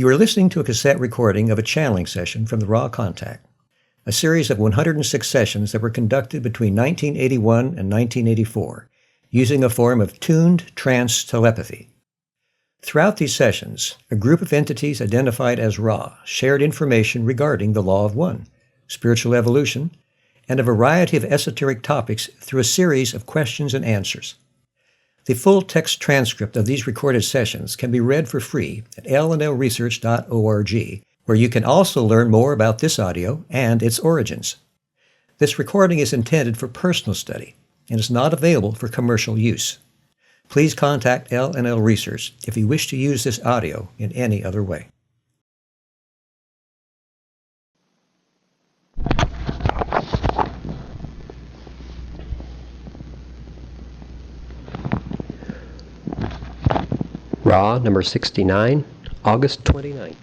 You are listening to a cassette recording of a channeling session from the Raw Contact, a series of 106 sessions that were conducted between 1981 and 1984, using a form of tuned trance telepathy. Throughout these sessions, a group of entities identified as Ra shared information regarding the Law of One, spiritual evolution, and a variety of esoteric topics through a series of questions and answers. The full text transcript of these recorded sessions can be read for free at lnlresearch.org, where you can also learn more about this audio and its origins. This recording is intended for personal study and is not available for commercial use. Please contact LNL Research if you wish to use this audio in any other way. Raw number 69, August 29,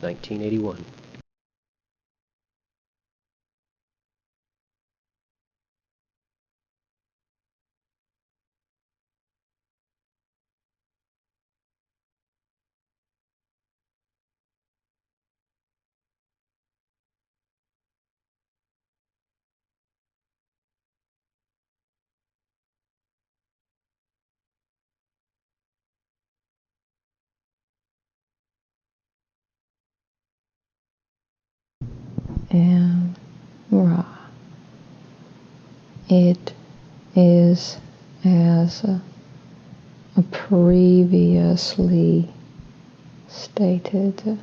1981. And Ra. It is as previously stated. Do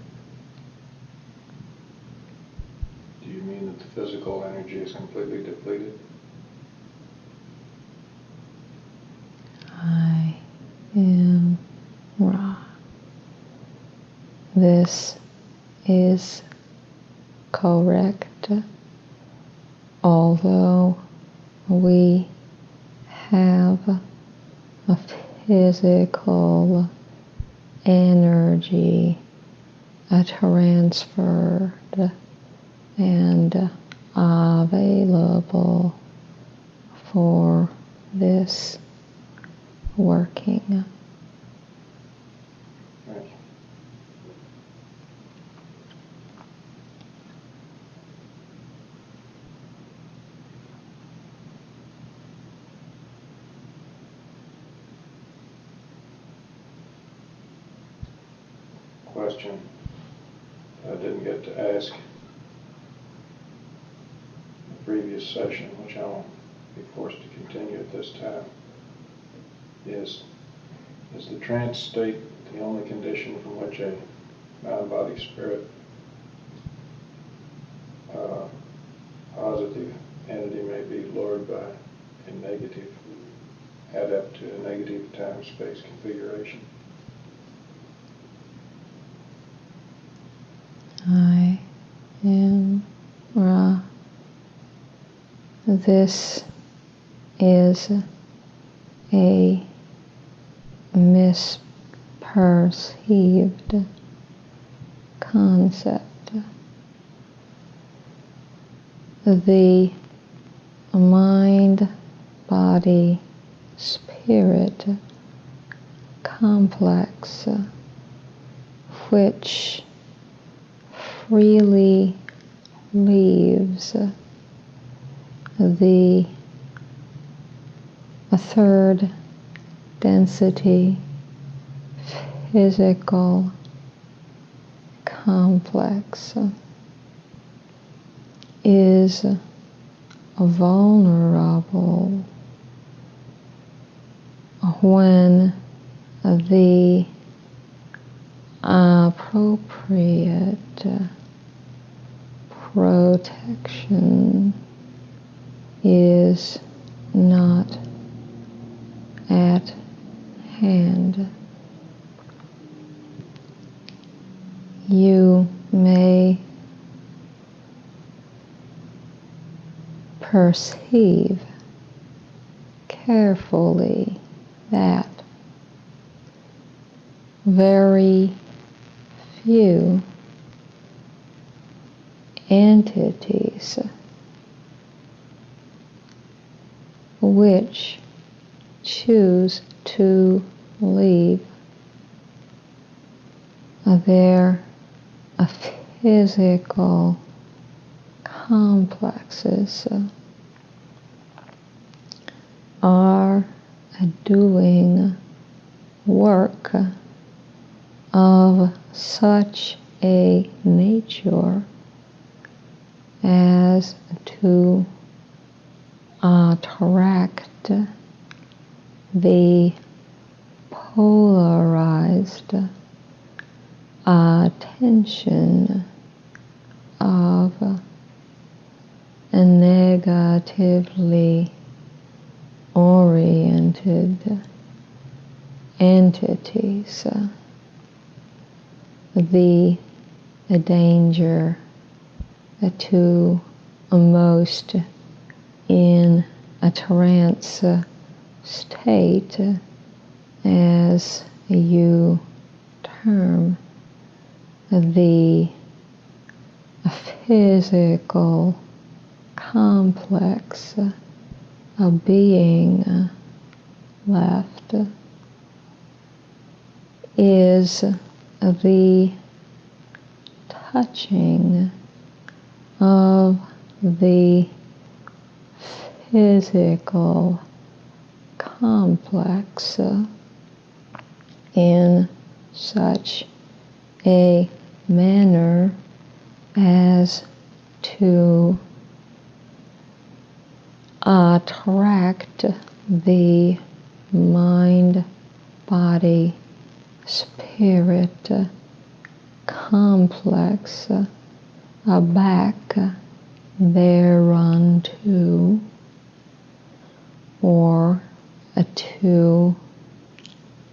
you mean that the physical energy is completely depleted? I am Ra. This is correct, although we have a physical energy transferred and available for this working. Thank you. Question I didn't get to ask in the previous session, which I'll be forced to continue at this time, is the trance state the only condition from which a non-body spirit positive entity may be lured by a negative, adept to a negative time-space configuration? I am Ra. This is a misperceived concept. The mind, body, spirit complex, which freely leaves the third density physical complex is vulnerable when the appropriate protection is not at hand. You may perceive carefully that very few entities which choose to leave their physical complexes are doing work of such a nature as to attract the polarized attention of negatively oriented entities. The danger to most in a trance state, as you term the physical complex of being left, is the touching of the physical complex in such a manner as to attract the mind, body, spirit complex back thereunto, or to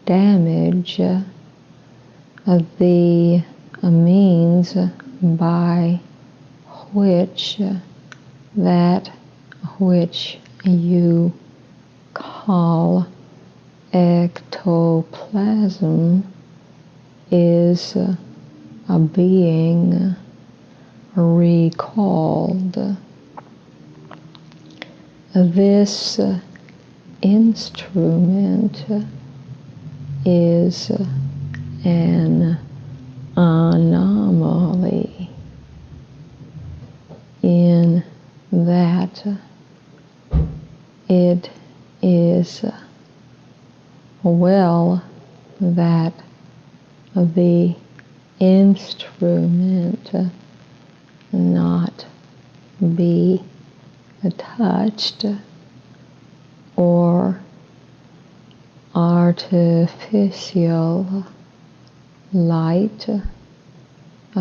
damage the means by which that which you call ectoplasm is being recalled. This instrument is an anomaly in that it is well that the instrument not be touched or artificial light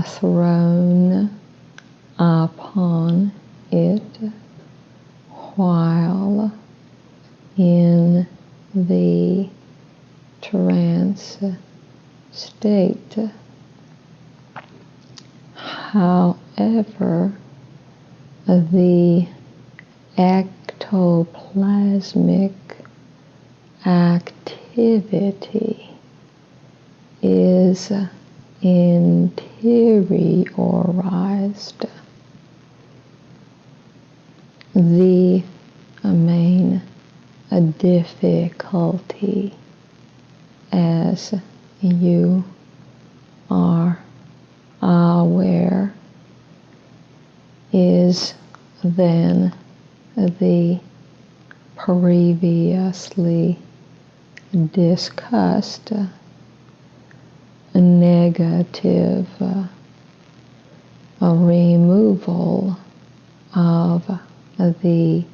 thrown upon it while in the trance state. However, the ectoplasmic activity is interiorized. The main difficulty, as you are aware, is then the previously discussed negative removal of the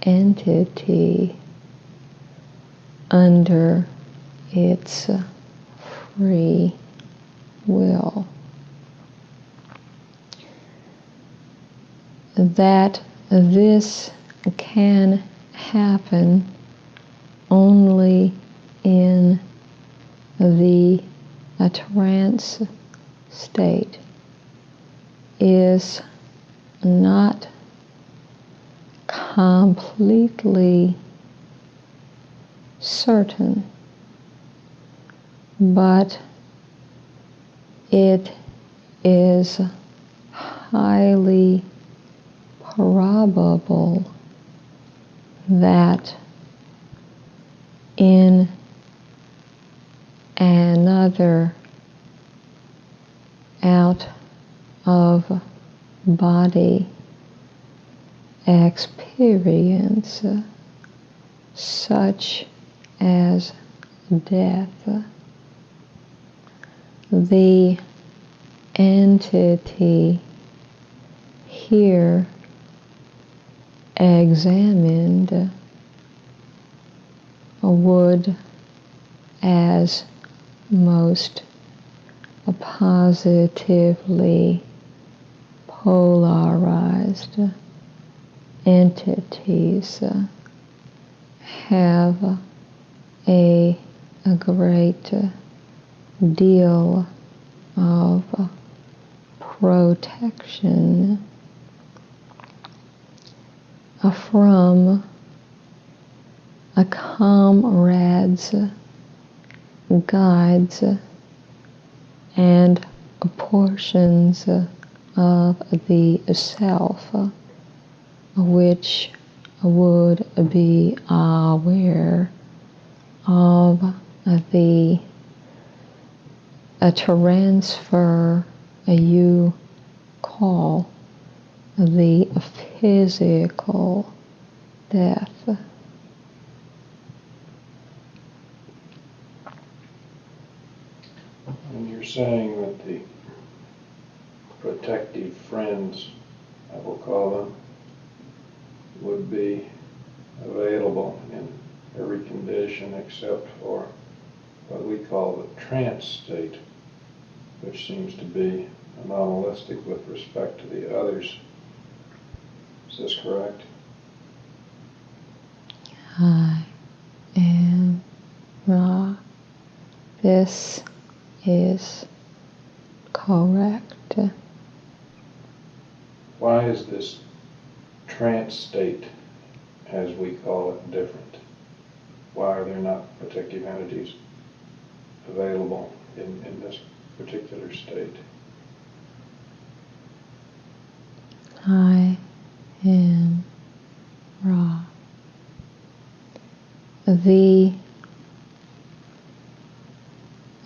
entity under its free will. That this can happen only in the trance state is not completely certain, but it is highly probable that in another out of body experience, such as death. The entity here examined would, as most positively polarized entities, have a great deal of protection from a comrade's guides and portions of the self which would be aware of the transfer you call the physical death. And you're saying that the protective friends, I will call them, would be available in every condition except for what we call the trance state, which seems to be anomalistic with respect to the others. Is this correct? I am Ra. This is correct. Why is this trance state, as we call it, different? Why are there not protective entities available in this particular state? I am Ra. The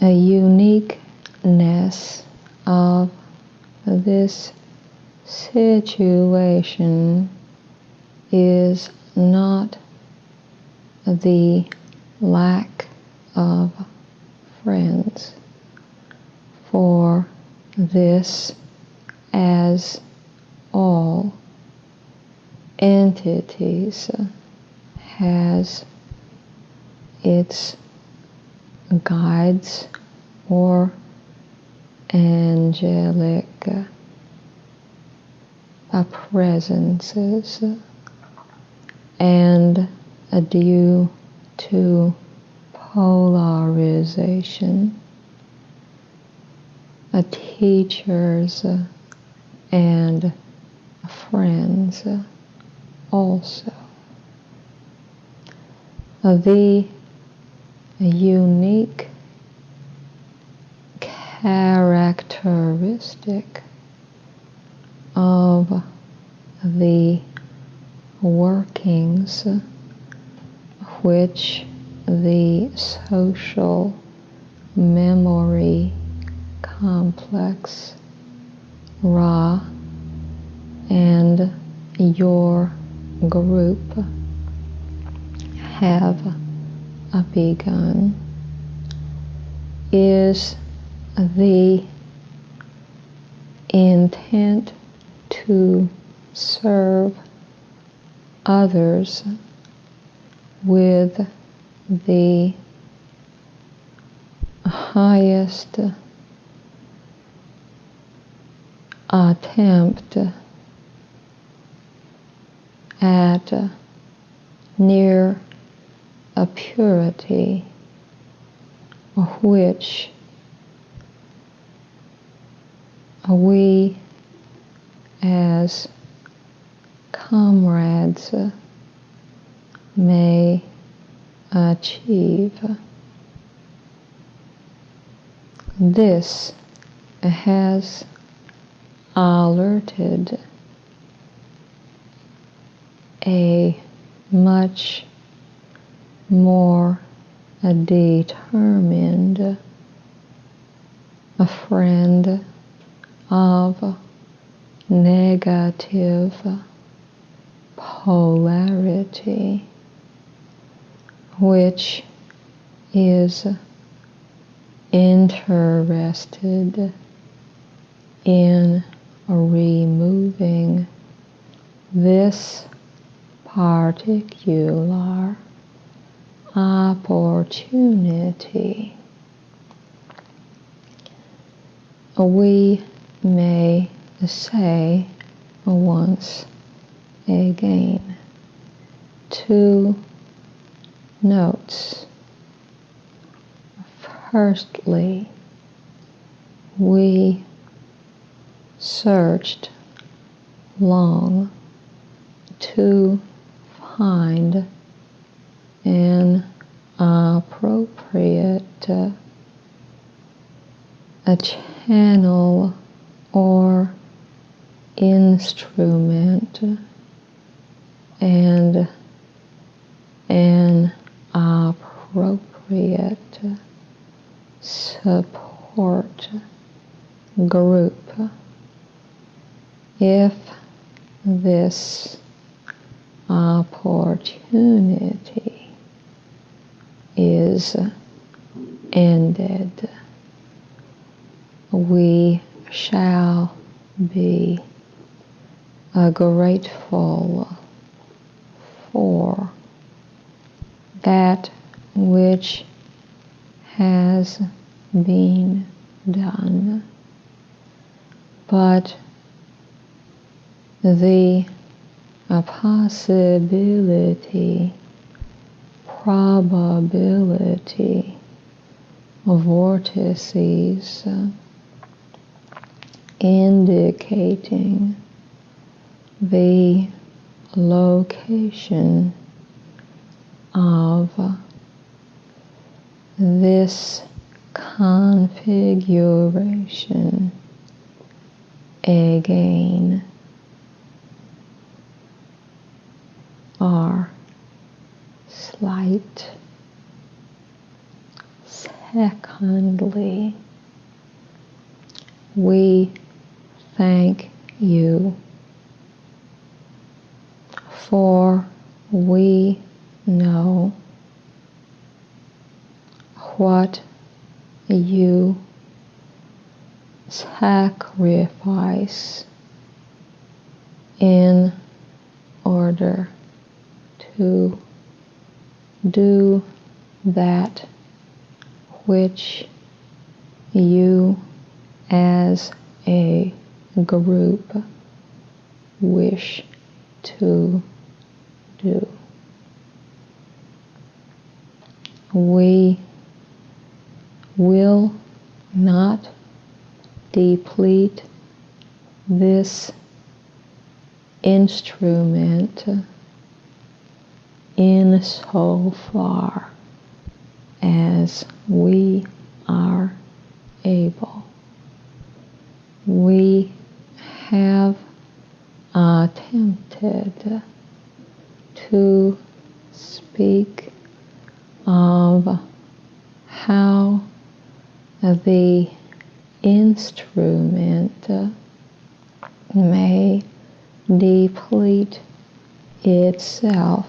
uniqueness of this situation is not the lack of friends, for this, as all entities, has its guides or angelic presences, and due to polarization, teachers and friends also. The unique characteristic of the workings which the social memory complex, Ra, and your group have begun is the intent to serve others with the highest attempt at near a purity which we as comrades may achieve. This has alerted a much more determined friend of negative polarity, which is interested in removing this particular opportunity. We may say once again 2 notes. Firstly, we searched long to find an appropriate a channel or instrument and an appropriate support group. If this opportunity is ended, we shall be grateful for that which has been done. But the possibility, probability of vortices indicating the location of this configuration again are slight. Secondly, we thank you, for we know what you sacrifice in order to do that which you as a group wish to do. We will not deplete this instrument insofar as we are able. We have attempted to speak of how the instrument may deplete itself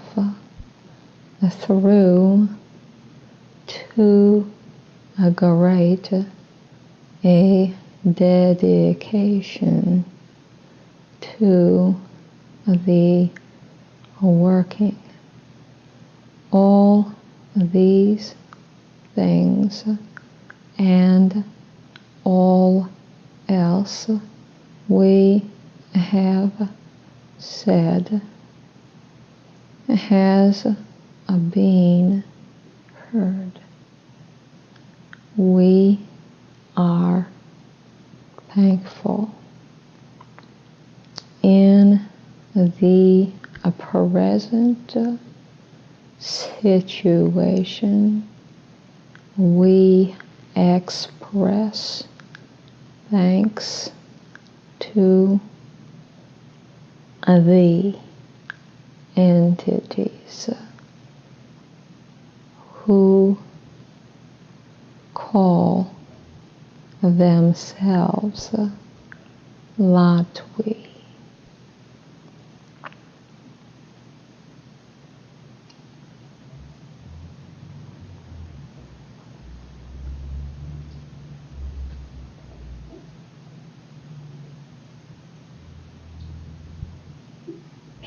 through too great a dedication to the working. All these things and all else we have said has been heard. We are thankful. In the present situation, we express thanks to the entities who call themselves Latwi.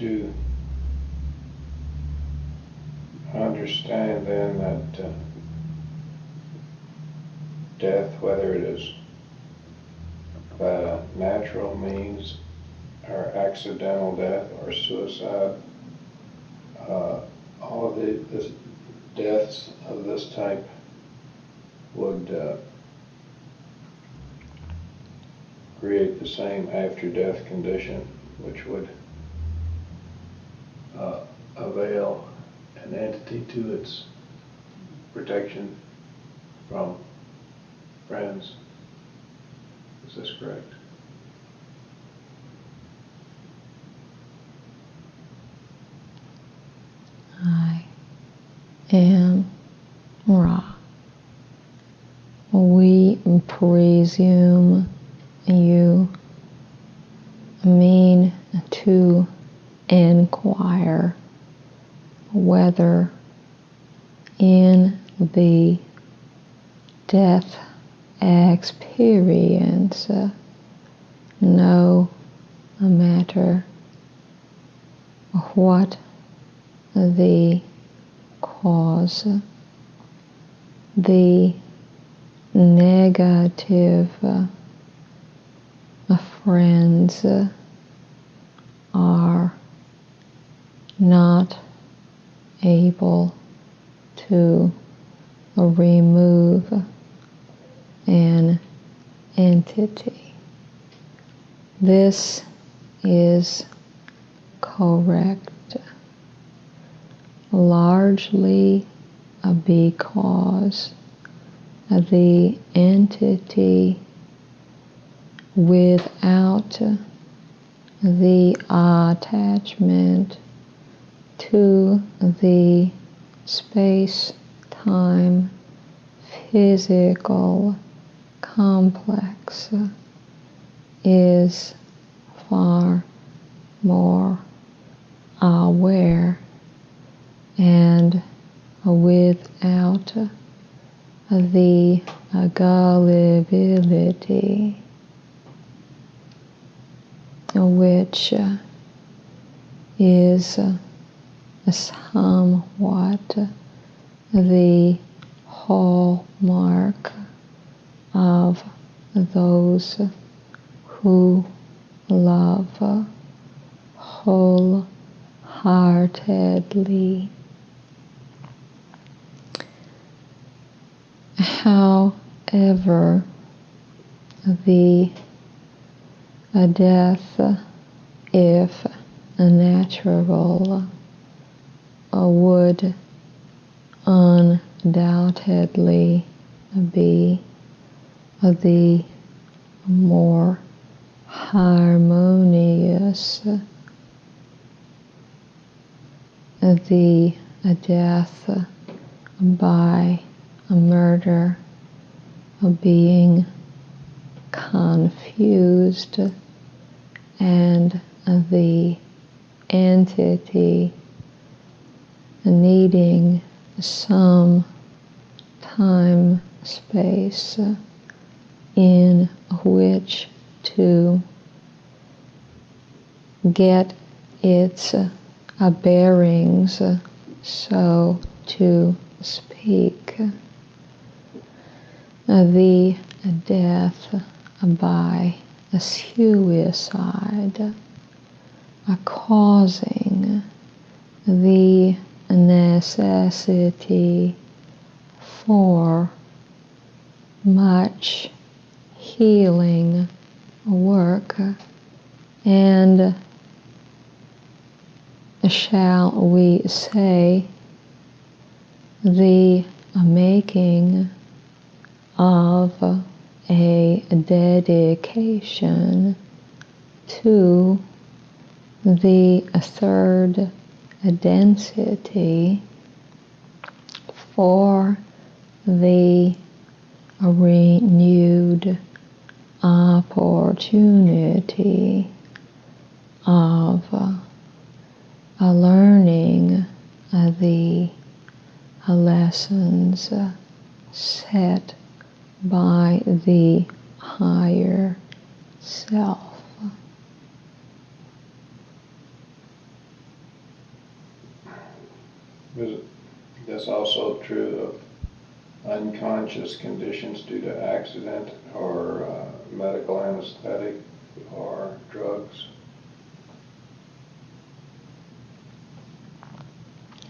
to understand then that death, whether it is by natural means or accidental death or suicide, all of the deaths of this type would create the same after-death condition, which would avail an entity to its protection from friends. Is this correct? I am Ra. We presume you mean to inquire whether in the death experience, no matter what the cause, the negative friends are not able to remove an entity. This is correct, largely because the entity without the attachment to the space-time physical complex is far more aware, and without the gullibility which is somewhat the hallmark of those who love wholeheartedly. However, the death, if natural, would undoubtedly be the more harmonious. The death by murder being confused and the entity needing some time space in which to get its bearings, so to speak. The death by suicide causing the necessity for much healing work and, shall we say, the making of a dedication to the third density for the renewed opportunity of learning the lessons set by the higher self. Is this also true of unconscious conditions due to accident or medical anesthetic or drugs?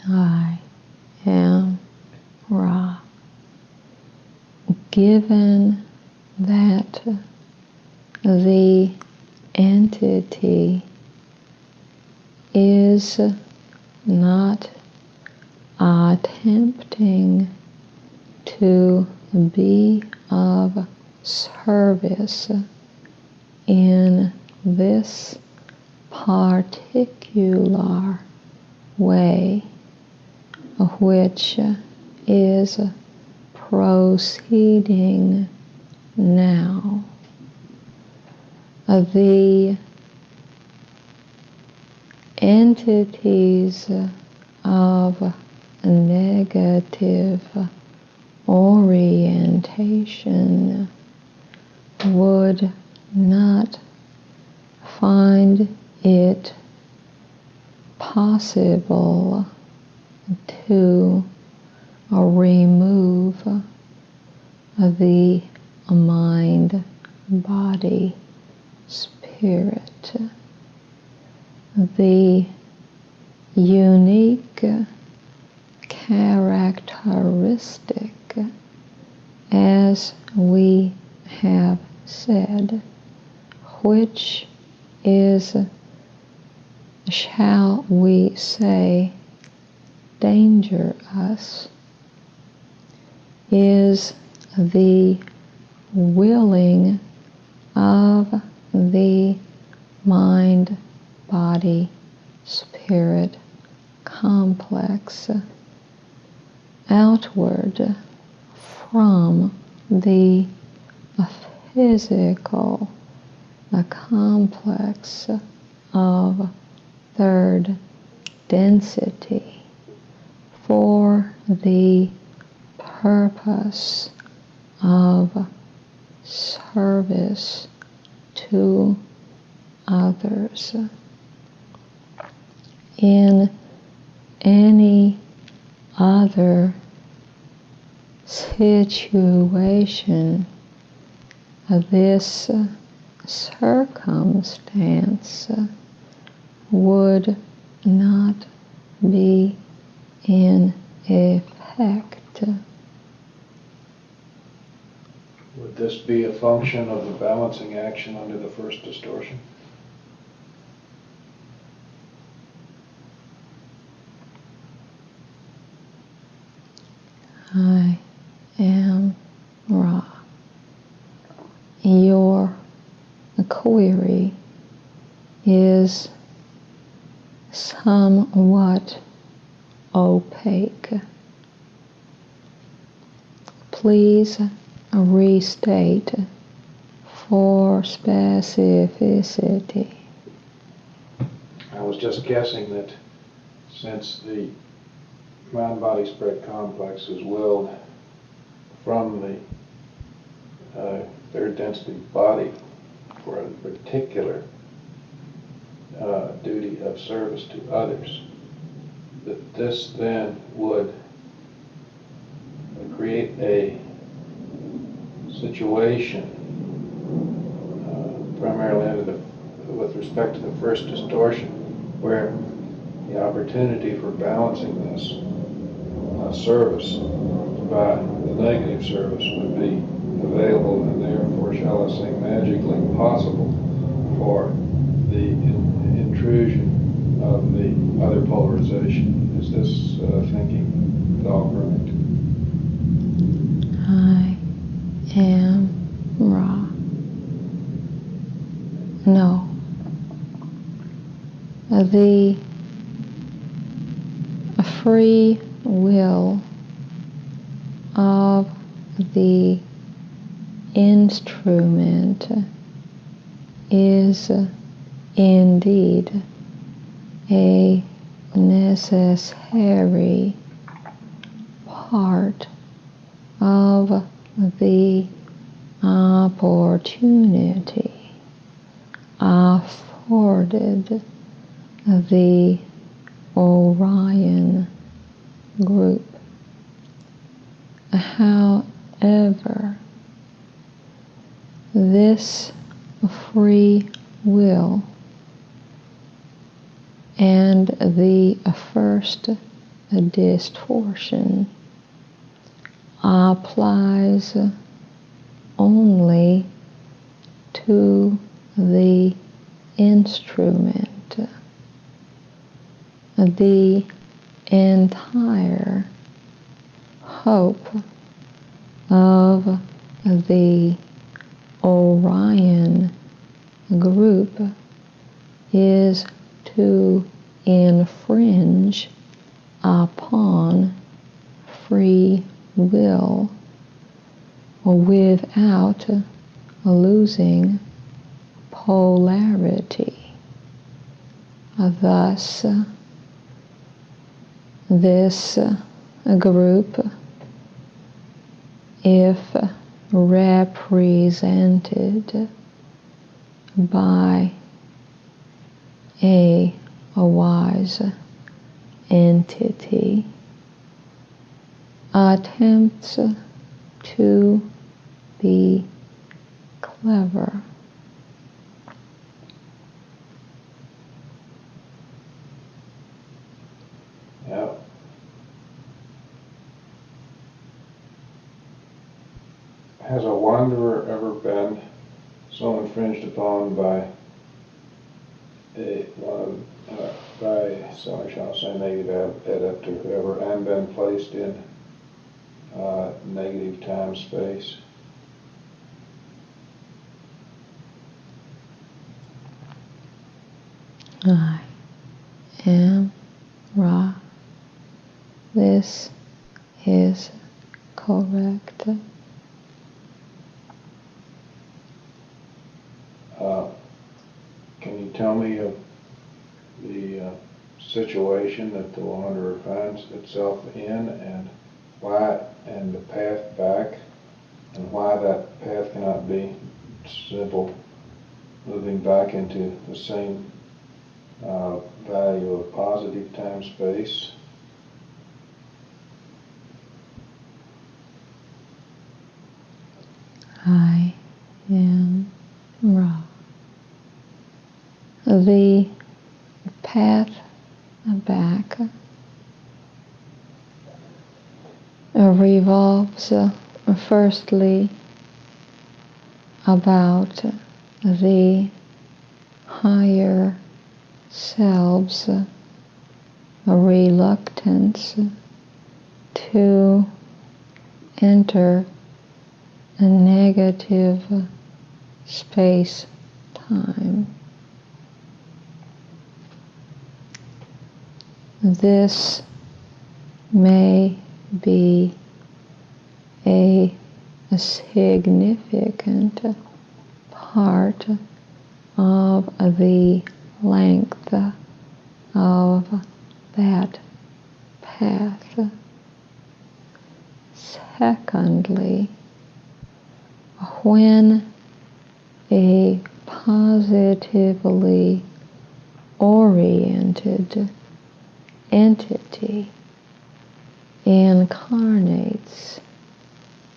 I am Ra. Given that the entity is not attempting to be of service in this particular way, which is proceeding now. The entities of negative orientation would not find it possible to remove the mind, body, spirit. The unique characteristic, as we have said, which is, shall we say, dangerous, is the willing of the mind, body, spirit complex outward from the physical complex of third density for the purpose of service to others. In any other situation, this circumstance would not be in effect. Would this be a function of the balancing action under the first distortion? I am Ra. Your query is somewhat opaque. Please restate for specificity. I was just guessing that since the mind-body-spirit complex is willed from the third density body for a particular duty of service to others, that this then would create a situation primarily with respect to the first distortion, where the opportunity for balancing this service by the negative service would be available, and therefore, shall I say, magically possible for the intrusion of the other polarization. Is this thinking at all correct? I am Ra. No. The free will of the instrument is indeed a necessary part of the opportunity afforded the Orion group. However, this free will and the first distortion applies only to the instrument. The entire hope of the Orion group is to infringe upon free will without losing polarity. Thus, this group, if represented by a wise entity, attempts to be clever. Now, has a wanderer ever been so infringed upon by so I shall say negative adept or whoever, and been placed in negative time space? I am Ra. This is correct. Can you tell me of the situation that the wanderer finds itself in, and why, and the path back, and why that path cannot be simple, moving back into the same value of positive time space? I am Ra. The path back revolves firstly about the higher selves' reluctance to enter a negative space-time. This may be a significant part of the length of that path. Secondly, when a positively oriented entity incarnates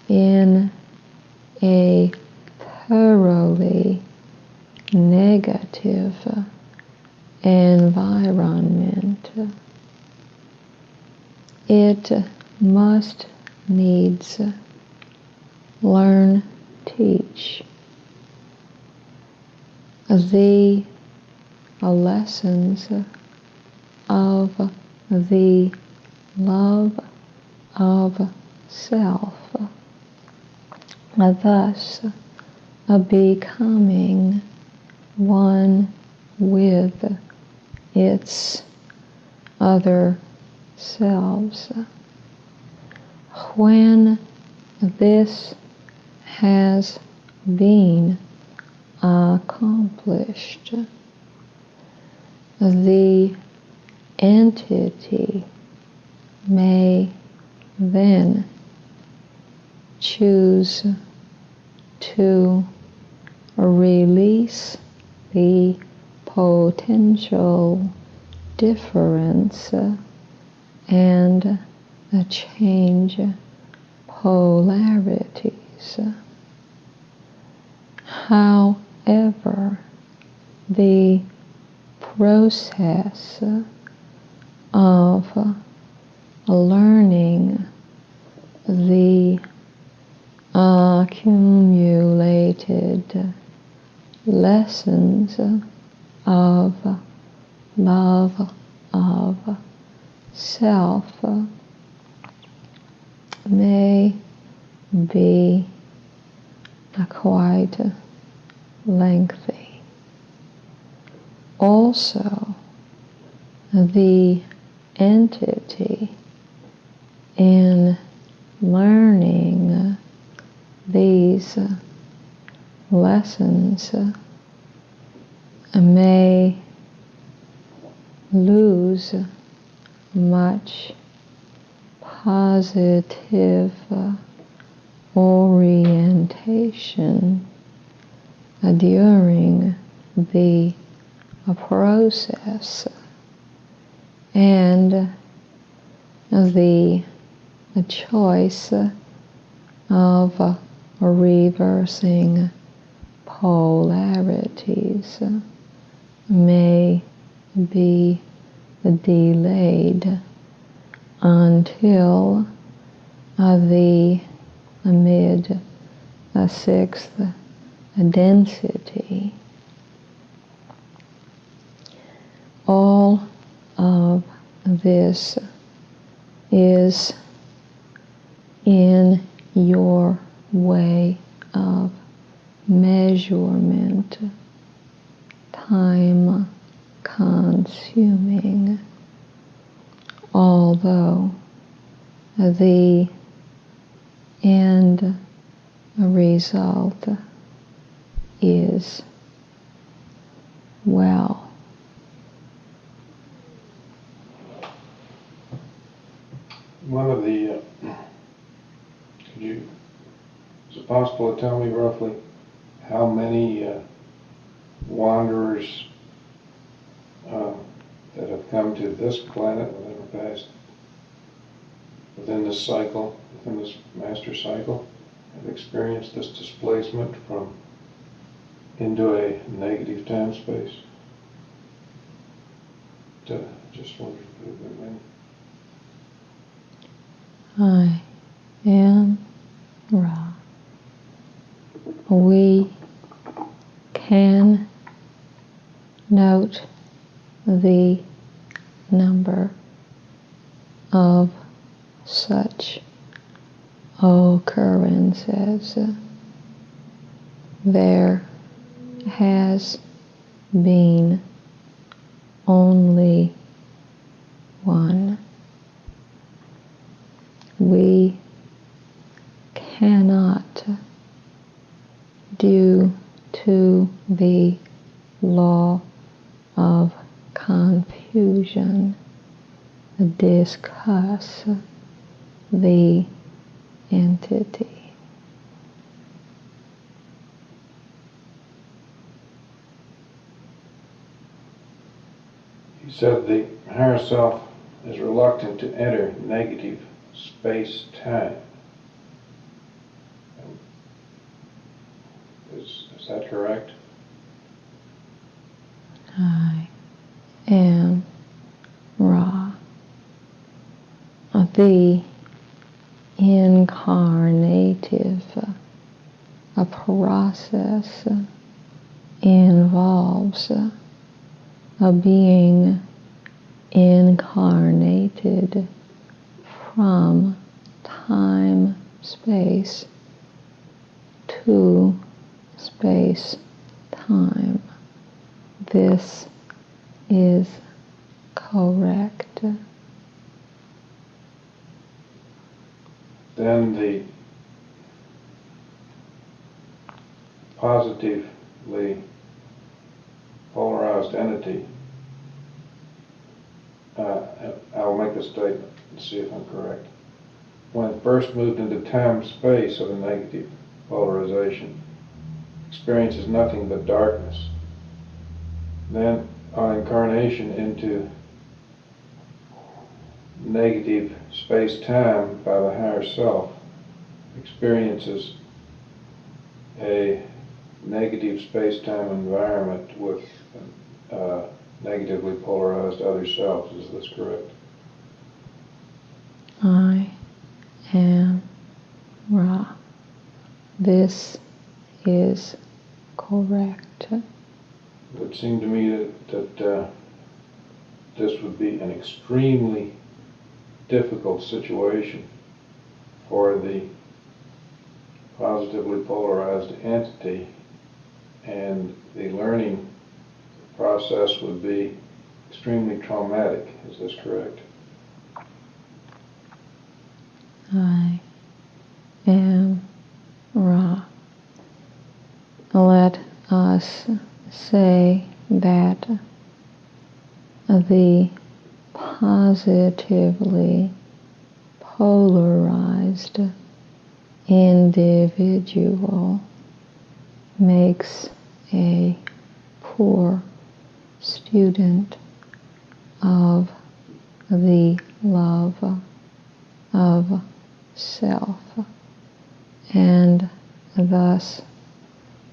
in a thoroughly negative environment, it must needs learn, teach the lessons of the love of self, thus becoming one with its other selves. When this has been accomplished, the entity may then choose to release the potential difference and change polarities. However, the process of learning the accumulated lessons of love of self may be quite lengthy. Also, the entity in learning these lessons may lose much positive orientation during the process, and the choice of reversing polarities may be delayed until the mid-sixth density. All of this is in your way of measurement, time consuming, although the end result is well. One of the, is it possible to tell me roughly how many wanderers that have come to this planet within the past, within this cycle, within this master cycle, have experienced this displacement from into a negative time space? Just wondered if there have been many. I am Ra. We can note the number of such occurrences. There has been only one. We cannot, due to the law of confusion, discuss the entity. You said the higher self is reluctant to enter negative space-time. Is that correct? I am Ra. The incarnative process involves being incarnated from time-space to space-time. This is correct. Then the positively polarized entity, I'll make a statement and see if I'm correct. When it first moved into time-space of a negative polarization, experiences nothing but darkness. Then on incarnation into negative space-time by the higher self experiences a negative space-time environment with negatively polarized other selves. Is this correct? I am Ra. This is correct. It would seem to me that this would be an extremely difficult situation for the positively polarized entity, and the learning process would be extremely traumatic. Is this correct? I am Ra. Let us say that the positively polarized individual makes a poor student of the love of self, and thus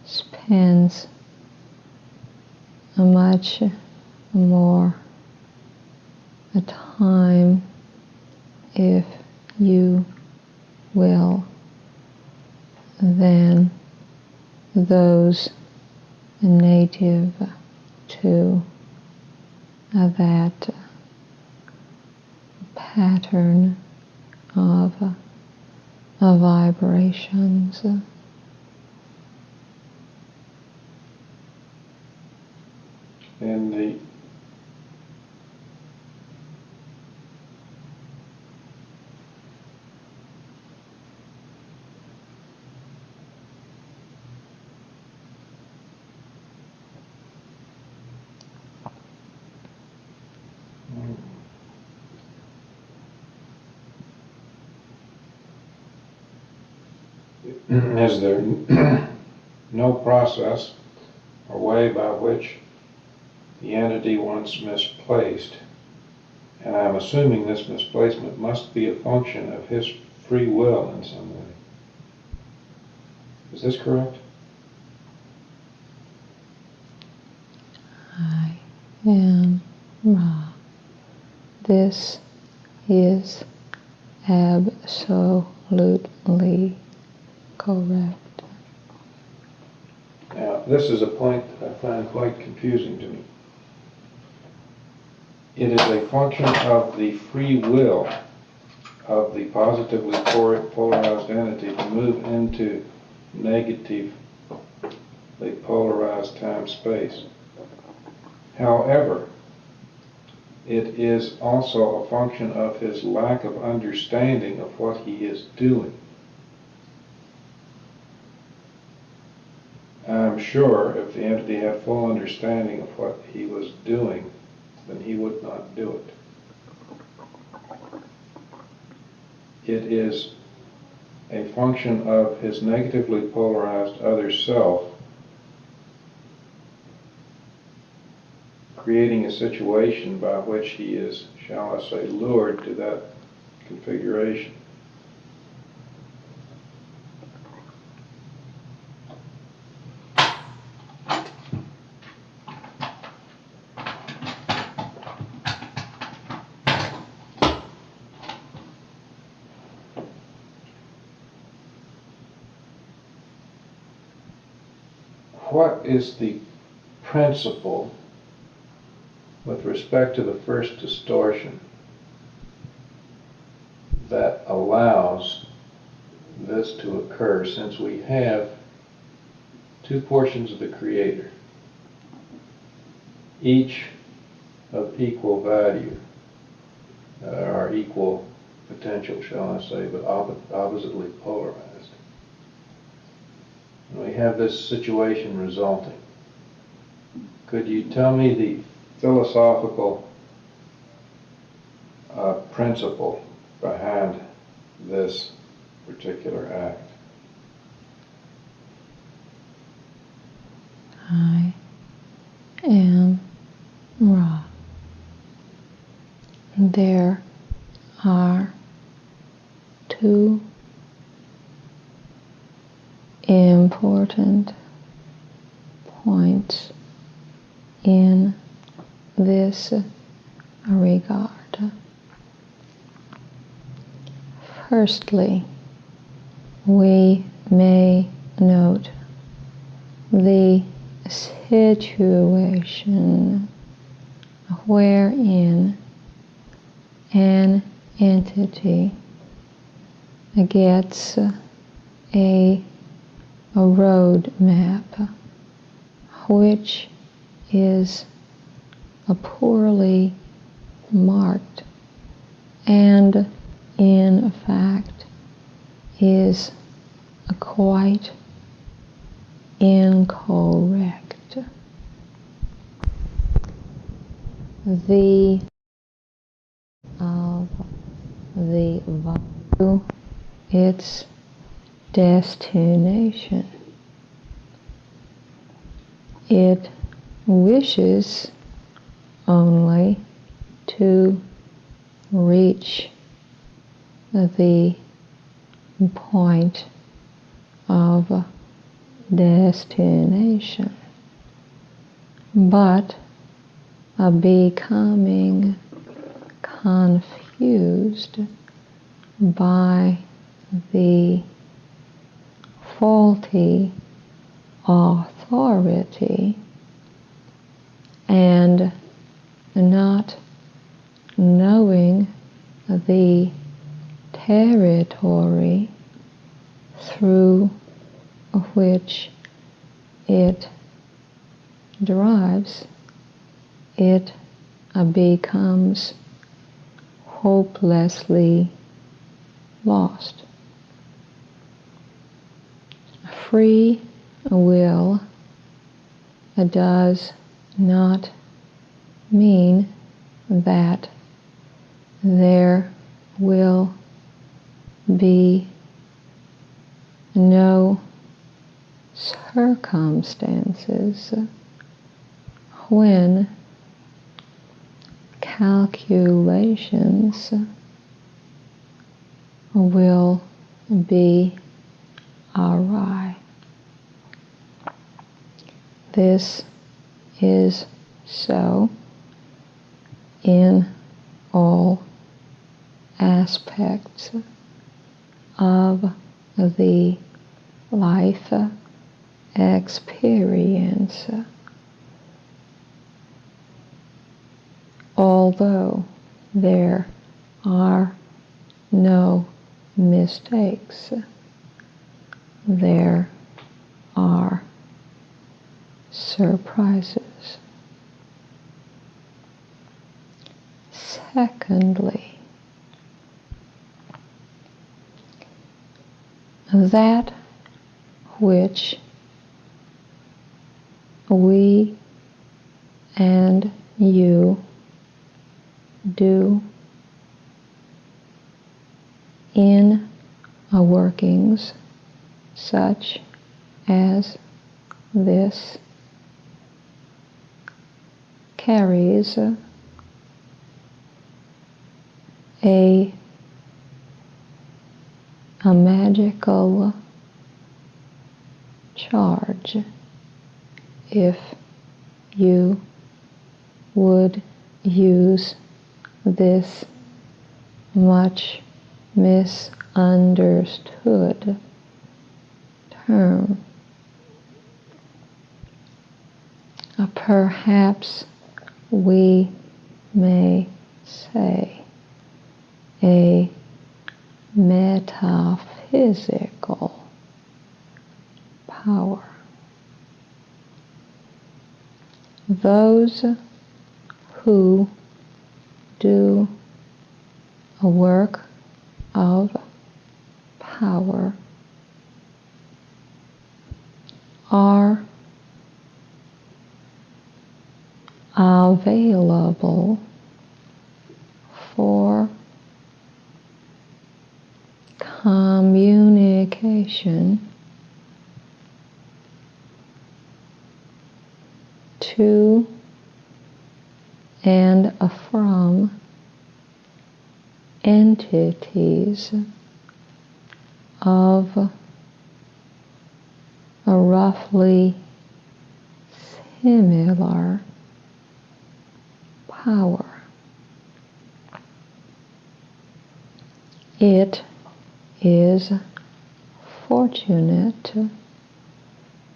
spends much more time, if you will, than those native to that pattern of vibrations. And the is there no process or way by which the entity once misplaced, and I'm assuming this misplacement must be a function of his free will in some way. Is this correct? I am Ra. This is absolutely correct. Now, this is a point that I find quite confusing to me. It is a function of the free will of the positively polarized entity to move into negatively polarized time-space. However, it is also a function of his lack of understanding of what he is doing. I'm sure if the entity had full understanding of what he was doing, then he would not do it. It is a function of his negatively polarized other self creating a situation by which he is, shall I say, lured to that configuration. What is the principle with respect to the first distortion that allows this to occur, since we have two portions of the Creator, each of equal value, or equal potential, shall I say, but oppositely polarized? And we have this situation resulting. Could you tell me the philosophical principle behind this particular act? I am Ra. There are two important points in this regard. Firstly, we may note the situation wherein an entity gets a road map which is poorly marked and in fact is quite incorrect. The of the value, its destination. It wishes only to reach the point of destination, but becoming confused by the faulty authority and not knowing the territory through which it drives, it becomes hopelessly lost. Free will does not mean that there will be no circumstances when calculations will be awry. This is so in all aspects of the life experience. Although there are no mistakes, there are surprises. Secondly, that which we and you do in workings such as this carries a magical charge, if you would use this much misunderstood term. Perhaps we may say a metaphysical power. Those who do a work of power are available for communication to and from entities of a roughly similar power. It is fortunate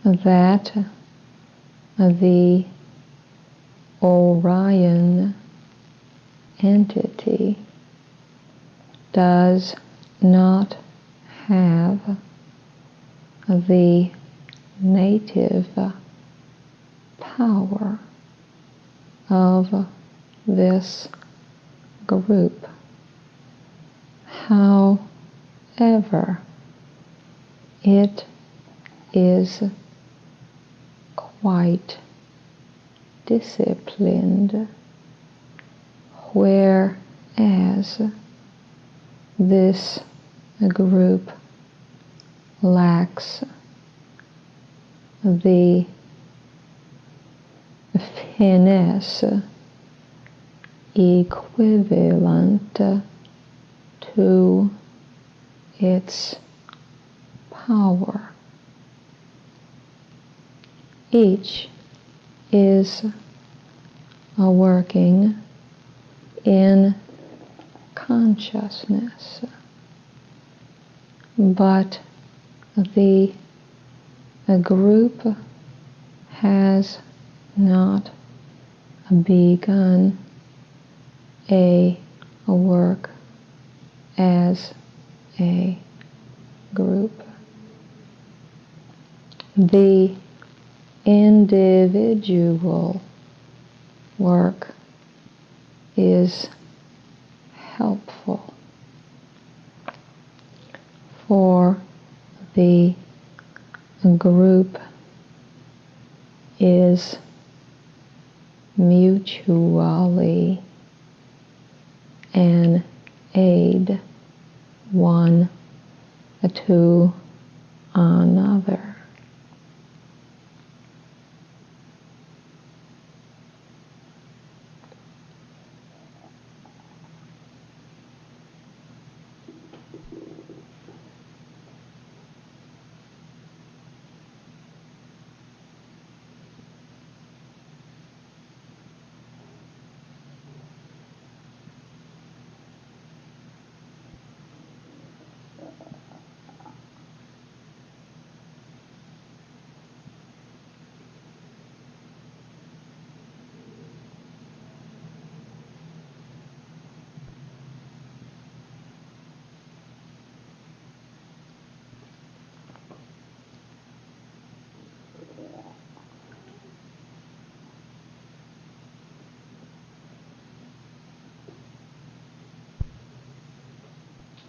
that the Orion entity does not have the native power of this group. However, it is quite disciplined, whereas this group lacks the finesse equivalent to its power. Each is working in consciousness, but the group has not begun a work as a group. The individual work is helpful, for the group is mutually an aid one to another.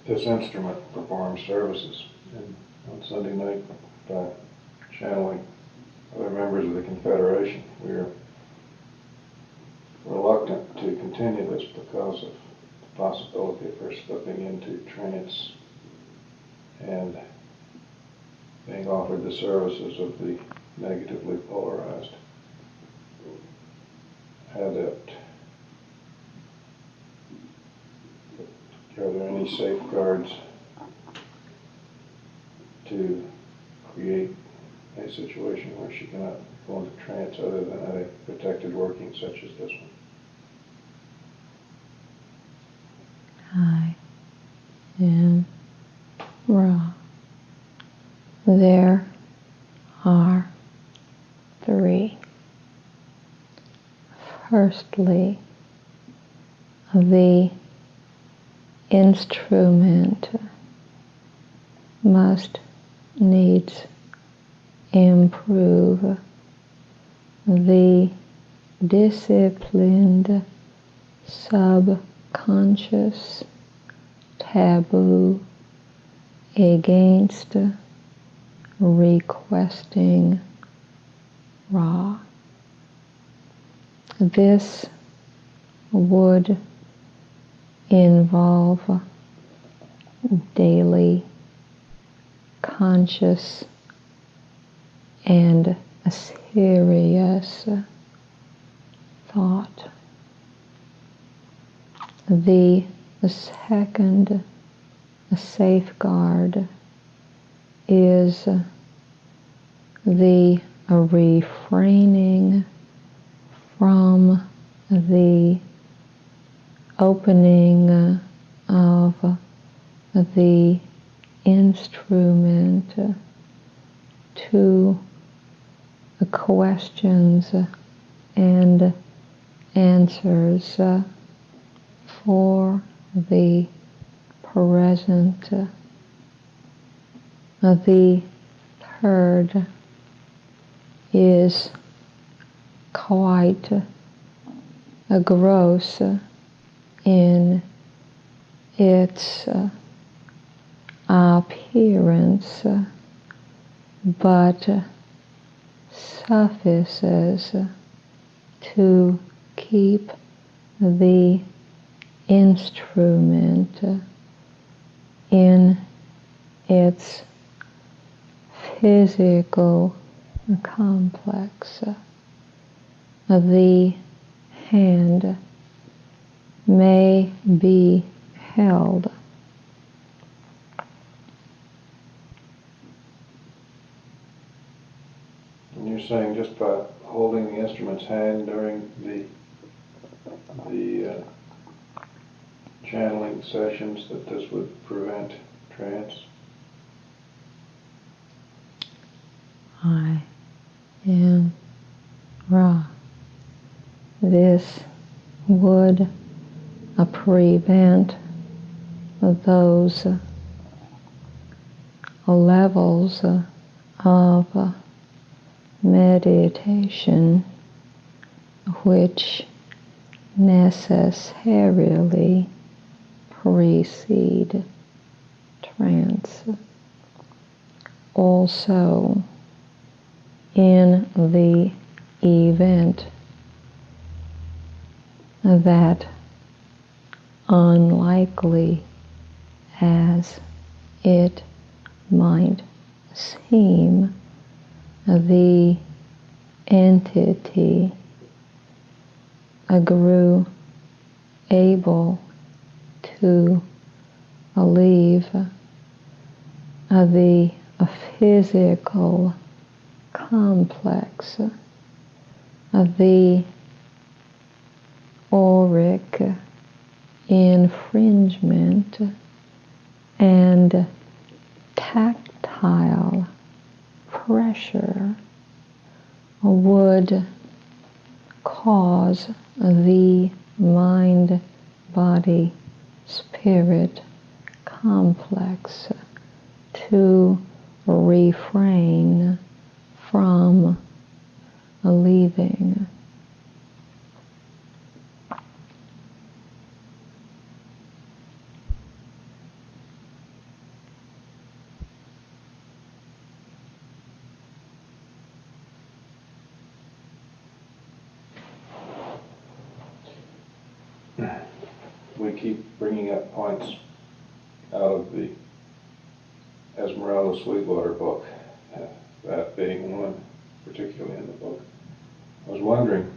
This instrument performs services on Sunday night by channeling other members of the Confederation. We are reluctant to continue this because of the possibility of her slipping into trance and being offered the services of the negatively polarized adept. Are there any safeguards to create a situation where she cannot go into trance other than at a protected working such as this one? I am Ra. There are three. Firstly, the instrument must needs improve the disciplined subconscious taboo against requesting Ra. This would involve daily conscious and a serious thought. The The second safeguard is the refraining from the opening of the instrument to the questions and answers for the present. The third is quite gross in its appearance, but suffices to keep the instrument in its physical complex. The hand may be held And you're saying just by holding the instrument's hand during the channeling sessions that this would prevent trance? I am Ra. This would prevent those levels of meditation which necessarily precede trance. Also, in the event that, unlikely as it might seem, the entity grew able to leave the physical complex, the auric infringement and tactile pressure would cause the mind-body-spirit complex to refrain from leaving. We keep bringing up points out of the Esmeralda Sweetwater book, that being one, particularly in the book. I was wondering,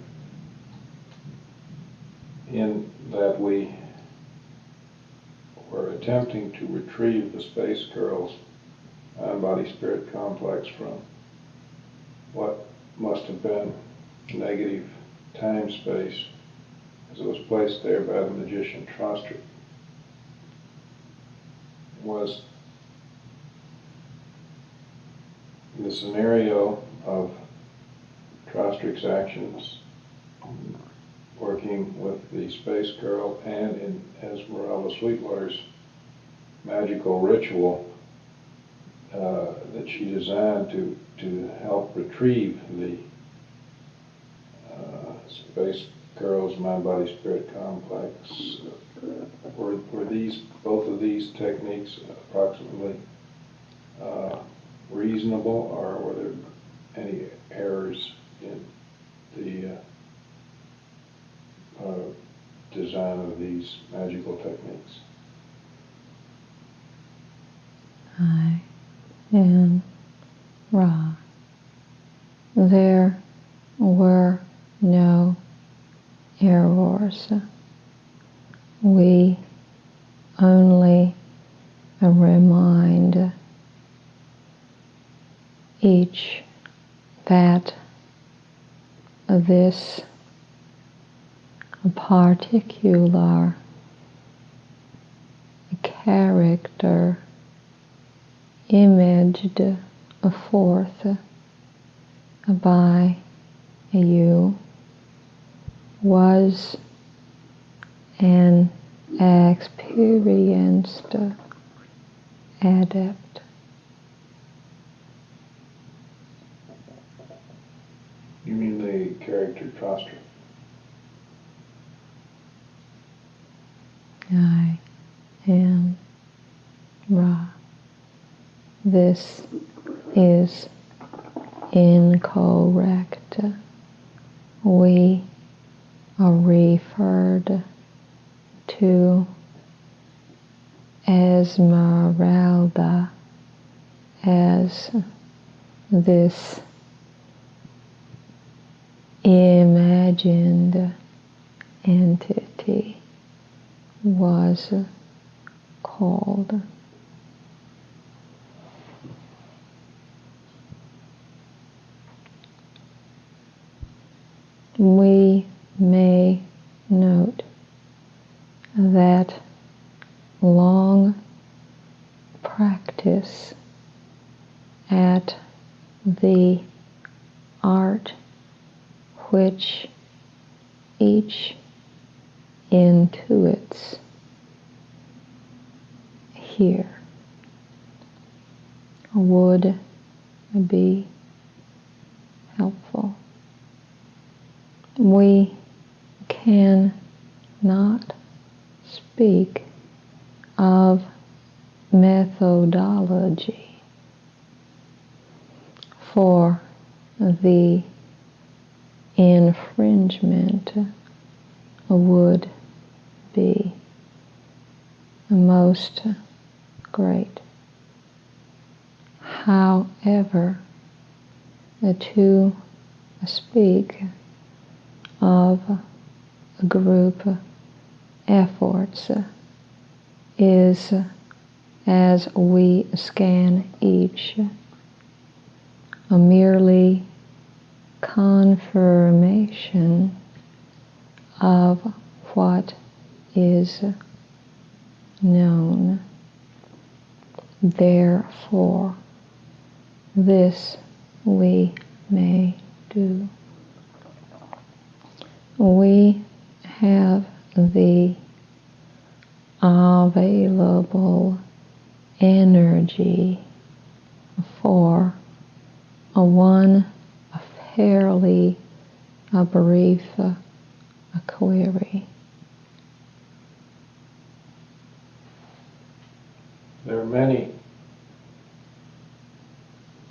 in that we were attempting to retrieve the Space Girl's mind-body-spirit complex from what must have been negative time-space, as it was placed there by the magician Trostrick, was the scenario of Trostrick's actions working with the Space Girl and in Esmeralda Sweetwater's magical ritual that she designed to help retrieve the Space Girl's mind-body-spirit complex. Were these, both of these techniques approximately reasonable, or were there any errors in the design of these magical techniques? I am Ra. There were no errors. We only remind each that this particular character imaged forth by you was an experienced adept. You mean the character Trostra? I am Ra. This is incorrect. We are referred to Esmeralda as this imagined entity was called. We may note that long practice at the art which each intuits here would be helpful. We can not speak of methodology, for the infringement would be most great. However, to speak of group efforts is, as we scan each, a merely confirmation of what is known. Therefore, this we may do. We have the available energy for one fairly brief query. There are many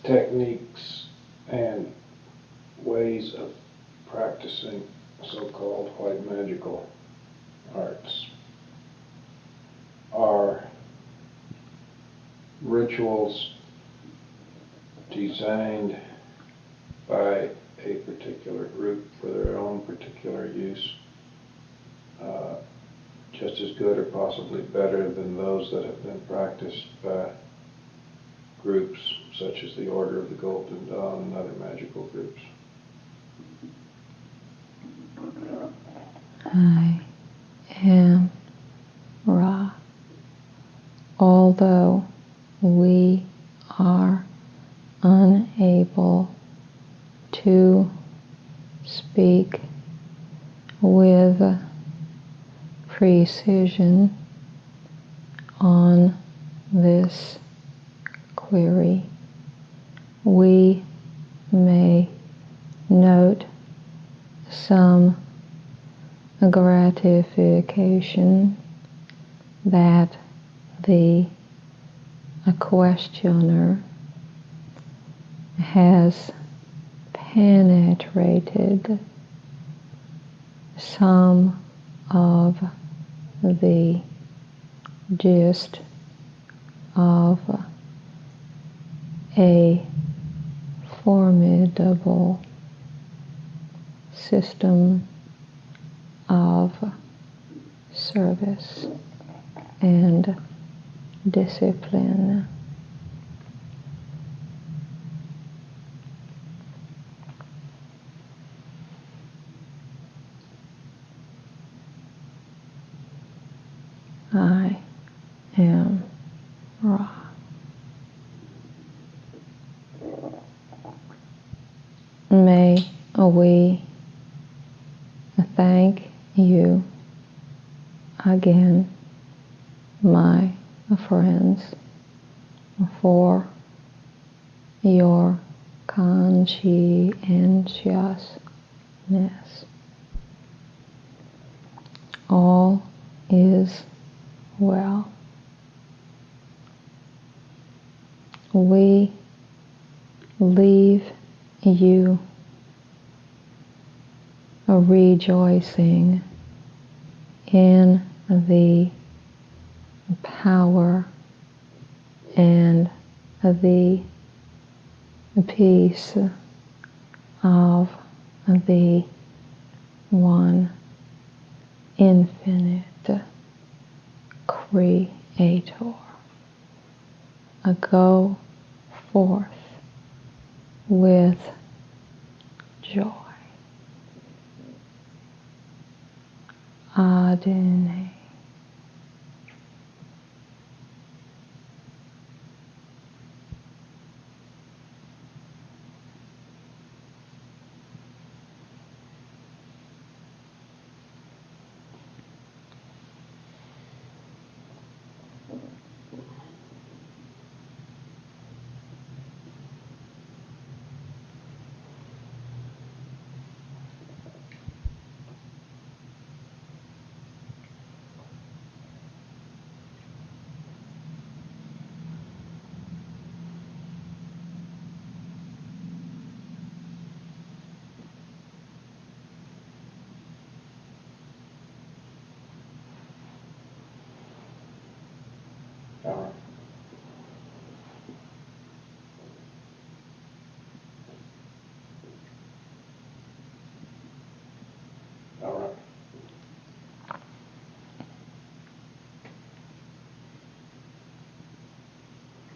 techniques and ways of practicing so-called white magical arts. Are rituals designed by a particular group for their own particular use just as good or possibly better than those that have been practiced by groups such as the Order of the Golden Dawn and other magical groups? I am Ra. Although we are unable to speak with precision on this query, we may note some gratification that the questioner has penetrated some of the gist of a formidable system of service. and discipline. I am Ra. May we thank you again, my friends, for your conscientiousness. All is well. We leave you rejoicing in the power and the peace of the one infinite Creator. Go forth with joy. Adonai. All right. All right.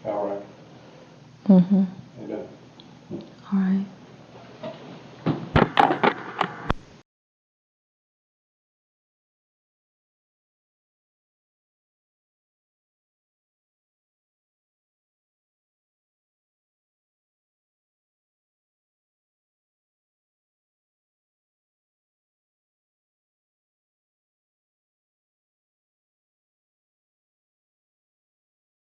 All right. Mm-hmm. You done? All right.